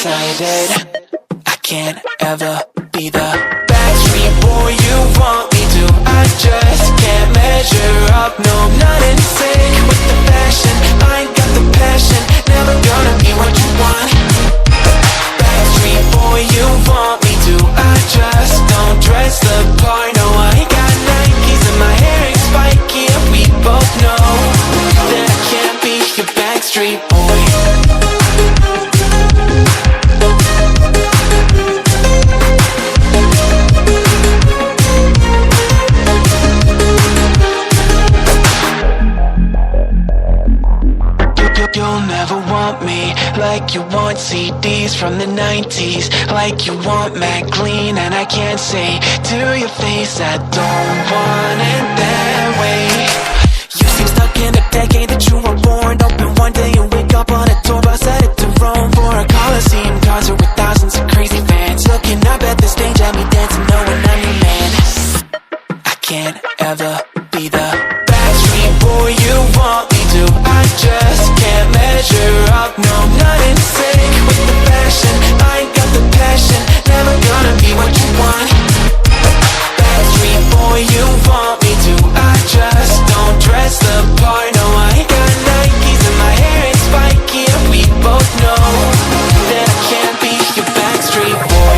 excited. I can't ever be the Backstreet boy you want me to. I just can't measure up, no, I'm not in sync with the fashion. I ain't got the passion, never gonna be what you want. Backstreet boy you want me to. I just don't dress the part, no, I ain't got Nikes and my hair ain't spiky, and we both know that I can't be your Backstreet boy. You'll never want me like you want CDs from the 90s, like you want Mac Clean, and I can't say to your face I don't want it that way. You seem stuck in a decade that you were born. Open one day and wake up on a tour bus headed to Rome for a Coliseum concert with thousands of crazy fans looking up at the stage at me dancing, knowing I'm your man. I can't ever be the Backstreet boy you want me to. I just can't measure up, no, I'm not in sync with the fashion. I ain't got the passion, never gonna be what you want. Backstreet boy you want me to. I just don't dress the part, no, I ain't got Nikes and my hair ain't spiky, and we both know that I can't be your Backstreet boy.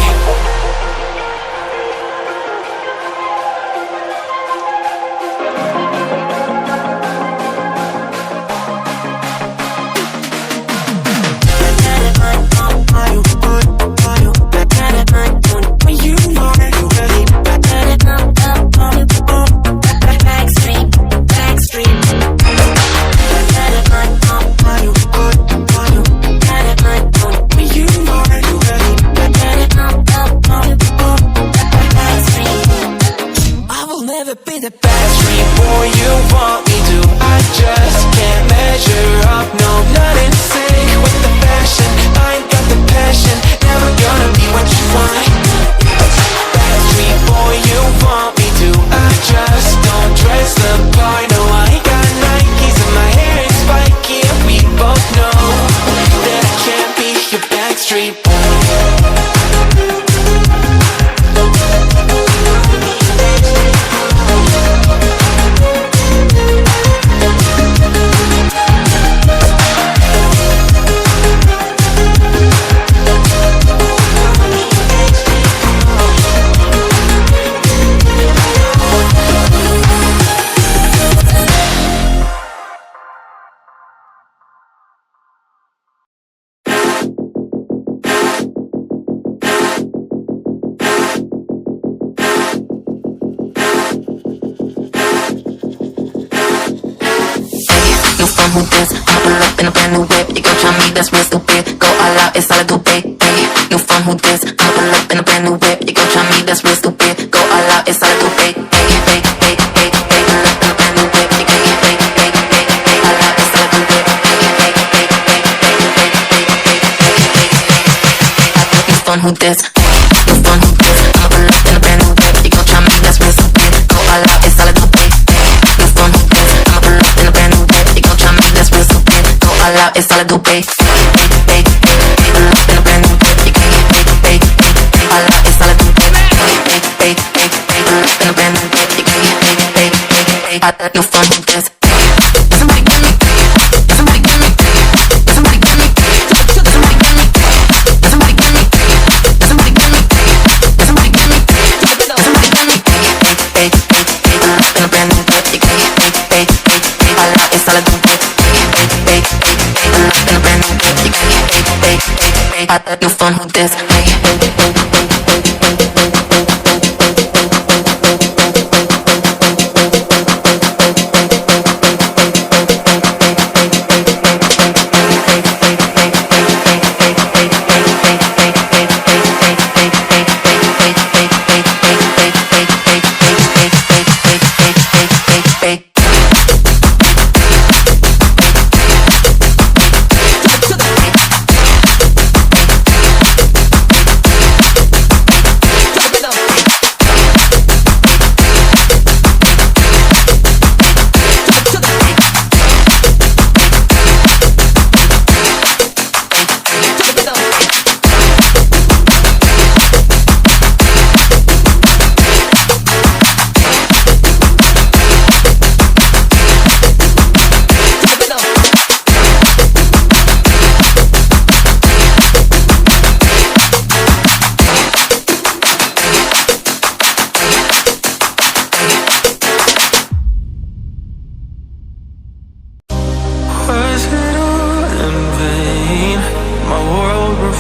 The Backstreet boy you want me to. I just can't measure up, no, I'm not in sync with the fashion. I ain't got the passion, never gonna be what you want. Backstreet boy you want me to. I just don't dress the part, no, I ain't got Nikes and my hair ain't spiky, and we both know that I can't be your Backstreet boy. Who this? I'ma pull up in a brand new whip. You gon' try me, that's real stupid. Go all out, it's all I do, babe. New phone, who this? I'ma pull up in a brand new whip. You gon' try me, that's real stupid. Go all out, it's all I do, babe. Pull up in a brand new whip. You gon' get all out, it's all I do, babe. New phone, who this? New phone, who this? I'ma pull up in a brand new whip. You gon' try me, that's real stupid. Go all out, it's all I do, babe. New phone, who this? I'ma pull up in a brand new whip. You gon' try me, that's real stupid. Go all out, it's all I do, babe. Pull up in a brand new whip. You gon' get all out, it's all I do, babe. Pull up in a brand new whip. You gon' get new phone, who this? Somebody give me. Somebody give me. Somebody give me. Somebody give me. Somebody give me. Somebody give me. Somebody give me. Somebody give me. Pull up in a brand new whip. You gon' get all out, it's all I do, babe. Pull up in a brand new whip. You gon' get new phone, who this?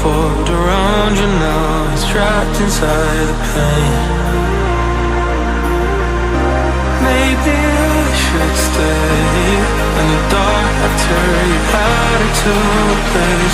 formed around you now. It's trapped inside the pain. Maybe I should stay in the dark. I turn you out into a place